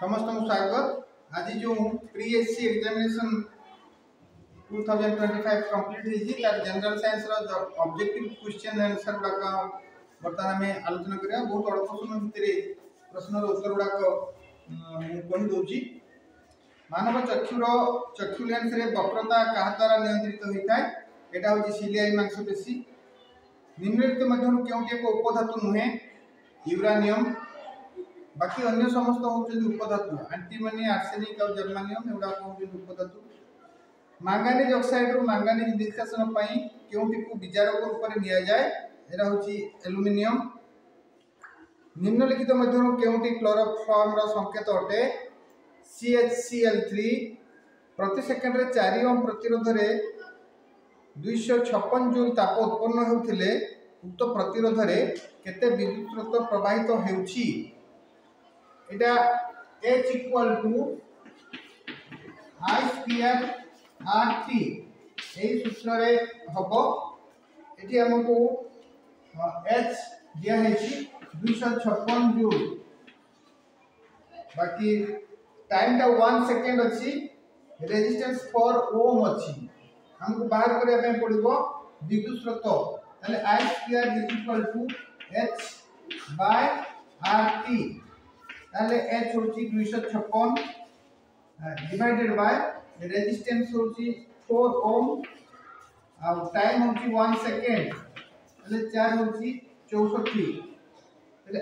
समस्त को स्वागत। आज जो प्री एससी एग्जामिनेशन 2025 कंप्लीट होती तार जनरल साइंस रो ऑब्जेक्टिव क्वेश्चन आंसर गुडा बर्तमान में आलोचना करिया। बहुत अल्प समय भितर प्रश्न उत्तर गुडा कहि दोची। मानव चक्षु लेंस रे वक्रता कहा द्वारा नियंत्रित होता है। एटा होची सिलियाई मांसपेशी। निम्नलिखित मध्यम केउटी एक उपधातु नुहे यूरानियम। बाकी अन्य समस्त होउछे उपधातु एंटीमनी आर्सेनिक और जर्मानियम एउडा होउछे उपधातु। मैंगानीज ऑक्साइड रो मैंगानीज निष्कासन पई केउटी को विजारक रूप में लिया जाए एरा होउछी एल्युमिनियम। निम्नलिखित मध्यम केउटी क्लोरोफॉर्म रो संकेत अटे CHCl3। प्रति सेकंड रे 4 ओम प्रतिरोध रे 256 जूल ताप उत्पन्न होउथिले उक्त प्रतिरोध रे केते विद्युत स्रोत प्रवाहित हेउछि। एटा H equal to I square RT एही सूत्र रे हबो। एठी हमको H दिया हेछि 256 जूल। बाकी टाइम टा 1 सेकंड अछि। रेजिस्टेंस 4 ओम अछि। हमको बाहर करे पे पड़िबो विद्युत स्रोत। ताले I square equal to H by RT। ताले H होची 256 डिवाइडेड बाय रेजिस्टेंस होची 4 ओम और टाइम होची 1 सेकंड। ताले 4 होची 64। ताले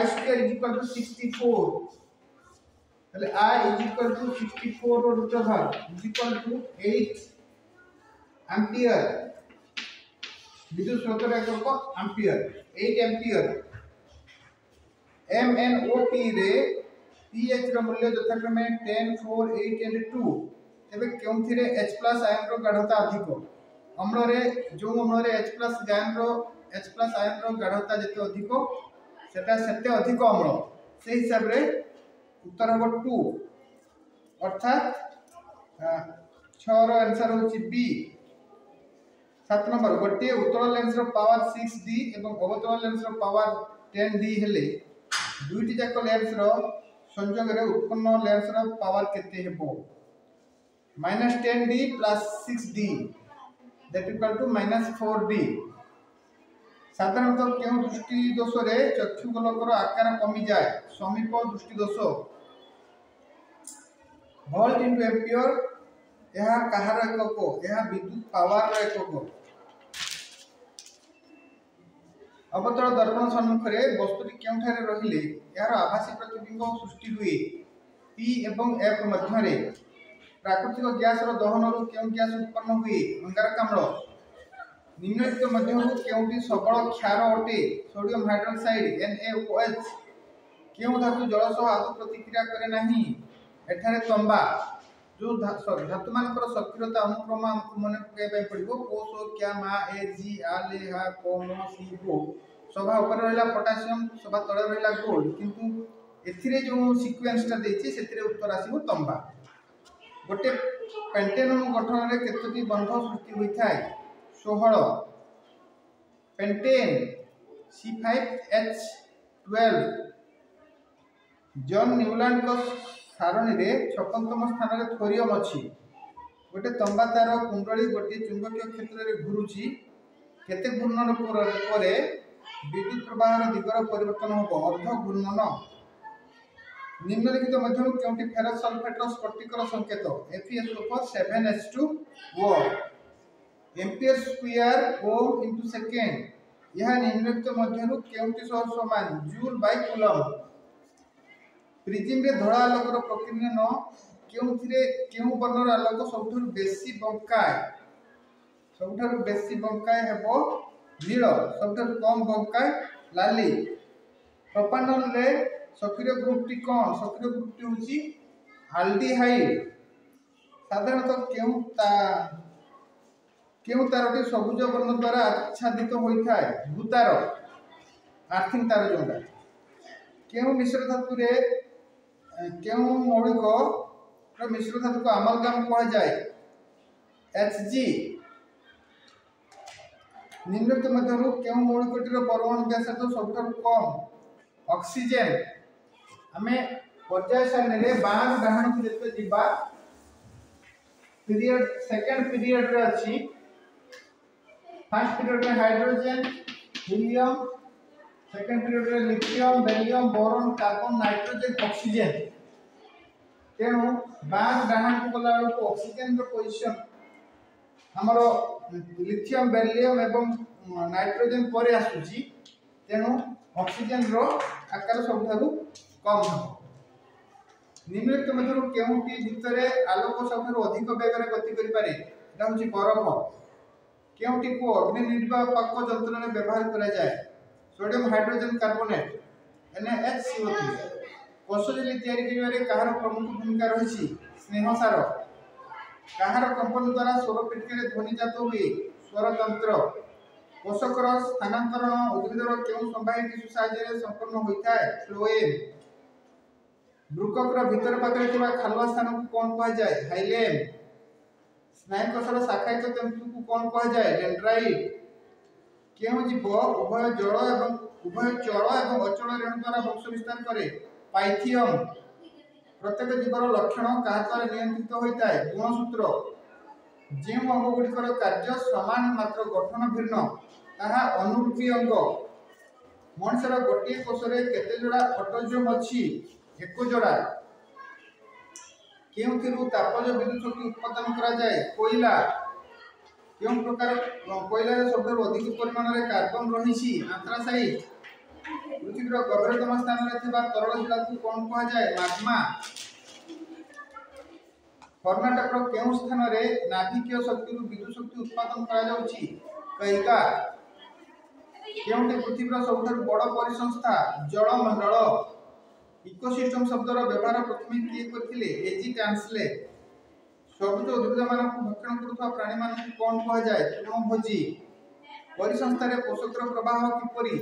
I स्क्वायर इक्वल टू 64। ताले I इक्वल टू 64 रो root over equal to 8 ampere. विद्युत स्रोत रे को एम्पियर 8 एम्पियर। MnO2 रे pH रो मूल्य यथाक्रमे 10 4 8 एंड 2। एबे केउथि रे H+ आयन रो गाढ़ता अधिक। अम्ल रे जो अम्ल रे H+ आयन रो गाढ़ता जते अधिक सेटा सेते अधिक अम्ल। से हिसाब रे उत्तर हो 2 अर्थात 6 रो आंसर होची बी। 7 नंबर गोटे उत्तल लेंस रो पावर 6D एवं अवतल लेंस रो पावर 10D हेले दुईटी जाक लेंस रो संयोग रे उत्पन्न लेंस रो पावर केते हेबो। -10D + 6D that equal to -4D। साधारणतः केउ दृष्टि दोष रे चक्षु गोलक रो आकार कमी जाए। समीप दृष्टि दोष। वोल्ट इनटू एम्पियर यह कहार एकक यह विद्युत पावर रो एकक। अवतल दर्पण सम्मुख रे वस्तुटी केउठारे रहिले यार आभासी प्रतिबिंब सृष्टि हुए P एवं F मध्य रे। प्राकृतिक गैस रो दहन रो केउ गैस उत्पन्न हुए अंगारकाम्ल। निम्नलिखित मध्यम केउटी सबल क्षार अटे सोडियम हाइड्रोक्साइड NaOH। केउ धातु जल सह आदि प्रतिक्रिया करे नाही एठारे तंबा। जो धातु मानकर सक्रियता अनुक्रम हमको मन पकाय पड़िबो कोसो क्या मा ए जी आ ले हा को म सी गो। सभा ऊपर रहला पोटेशियम सभा तळे रहला गोल्ड किंतु एथिरे जो सीक्वेंस ता देछि सेथिरे उत्तर आसीबो तंबा। गोटे पेंटेन गठन रे केतोटी बंध सृष्टि होई थाए 16। पेंटेन C5H12 जॉन न्यूलैंड को सारणी रे 56तम स्थान रे थोरियम अछि। गोटे तंबा तार कुंडली गोटे चुंबकीय क्षेत्र रे घुरुची केते घूर्णन परे विद्युत प्रवाह दिगर परिवर्तन होबो अर्ध घूर्णन। निम्नलिखित मध्यम केउटी फेरस सल्फेट रो स्फटिकर संकेत FeSO4 7H2O एम्पियर स्क्वायर ओम इनटू सेकेंड। यह निम्नलिखित मध्यम केउटी सह समान जूल बाय कूलम। प्रिज्म रे धड़ा आलोक रो प्रकीर्णन केउथिरे केउ वर्णर आलोक सबथुर बेसी बंकाय। सबथुर बेसी बंकाय हेबो नील। सबथुर कम बंकाय लाली। प्रोपानॉल रे सक्रिय ग्रुपटी कोन? सक्रिय ग्रुपटी होची एल्डिहाइड। साधारणतः केउ तारटी सबुज वर्ण द्वारा आच्छादित होई थाए भूतार आर्थिंग तार जोंडा। केउ मिश्र धातु रे केउ मौलिक रो मिश्र धातु को अमालगम कहा जाए Hg। निम्नलिखित मध्यरु केउ मौलिकटी रो परमाणु व्यासार्ध सबठारु कम ऑक्सीजन। हमें पर्याय सारणी रे बाण डाहण को जते जिबा पीरियड सेकंड पीरियड रे अछि फर्स्ट पीरियड रे हाइड्रोजन हीलियम सेकंड पीरियड रे lithium barium boron carbon nitrogen oxygen तेणु बाण डाहण को गला को ऑक्सीजन रो पोजीशन हमरो लिथियम बेरिलियम एवं नाइट्रोजन पर आसुची तेणु ऑक्सीजन रो आकार सबठारु कम हो निम्नलिखित मध्यरु केउटी भितरे आलोक सबठारु अधिक वेगरे गति करि पारे एटा होची बरफ केउटी को अग्नि निर्वापक यंत्र रे व्यवहार करा जाय सोडियम हाइड्रोजन कार्बोनेट NaHCO3 कोशोजली तयारी करिवारे कहार प्रमुख भूमिका रहिछि स्नेह सार कहार कंपन द्वारा स्वर पेटिके ध्वनि जात हुए स्वर तंत्र पोषकर स्थानांतरण उद्भिदर केउ संभाई टिश्यू साहाय्य संपन्न होइताय फ्लोएम ब्रुकक भीतर पात्र थिबा खालुआ स्थान को कोन कहा जाय हाइलेम स्नायु कोशर शाखायित तंतु को कोन कहा जाय डेंड्राइट केउ जीव उभय जल एवं उभय चल एवं अचल रेणु द्वारा वंश विस्तार करे पाइथियम प्रत्येक जीवर लक्षण कहा द्वारा नियंत्रित होइताय गुणसूत्र जे अंग गुड़िकर कार्य समान मात्र गठन भिन्न ताहा अनुरूपी अंग मनुष्यर गोटे कोशरे केते जोड़ा ऑटोजोम अछि एक जोड़ा केउथिरु तापज विद्युत शक्ति उत्पादन करा जाय कोयला केउ प्रकार कोयला रे सबसे अधिक परिमाण रे कार्बन रहिछि आंथ्रासाइट पृथ्वीर गभीरतम स्थान रे थिबा तरल शिला को कोन कहा जाय माग्मा कर्नाटक रो केउ स्थान रे नाभिकीय शक्ति रु विद्युत शक्ति उत्पादन करा जाउछि कहिका केउटे पृथ्वीर सबसे बड़ परिसंस्था जलमंडल इकोसिस्टम शब्दर व्यवहार प्रथमे किए करथिले एजी ट्रांसले सबुज उद्भिद मान को भक्षण करथवा प्राणी मान को कोन कहा जाय तृणभोजी परिसंस्था रे पोषक प्रवाह किपरि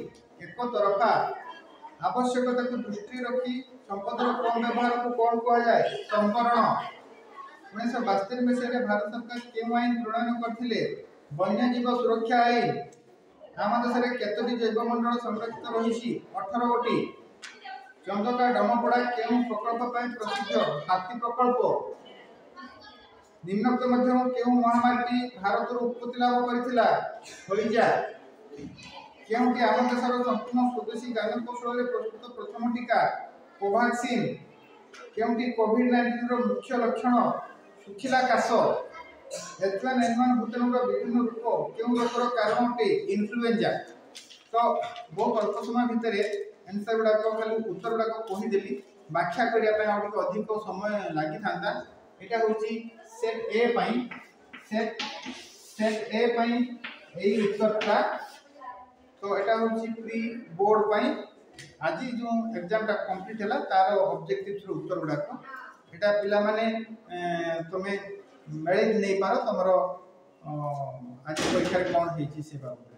एक तरफा आवश्यकता को दृष्टि रखी संपदर कम व्यवहार को कोन कहा जाय संवरण 1972 मसीह रे भारत सरकार केउ आईन प्रणयन करथिले वन्यजीव सुरक्षा आईन आम देश रे केतोटी जैवमंडल संरक्षित रहिछि 18 गोटी चंदका डमपड़ा केउ प्रकल्प पय प्रसिद्ध हाथी प्रकल्प निम्नक्त मध्यम केउ महामारी भारत रो उत्पत्ति लाभ करथिला होइजा केउटी आम देशर संपूर्ण स्वदेशी ज्ञान कौशल रे प्रस्तुत प्रथम टीका कोवैक्सीन केउटी कोविड-19 रो मुख्य लक्षण सुखिला काश H1N1 भूताणु रो विभिन्न रूप केउ रोगर कारण अटे इन्फ्लुएंजा तो बहुत अल्प समय भितरे आंसर गुडा को खाली उत्तर गुडा को कहि देली व्याख्या करिया पय आ अधिक समय लागि थांदा एटा होची सेट ए पई सेट ए पई एई उत्तरटा तो एटा होची प्री बोर्ड पई आज जो एग्जाम टा कंप्लीट हला तार ऑब्जेक्टिव्स रो उत्तर गुडा को एटा पिला माने तमे मेळे नै पारो तमरो आज परीक्षा कोन हेची से बाबू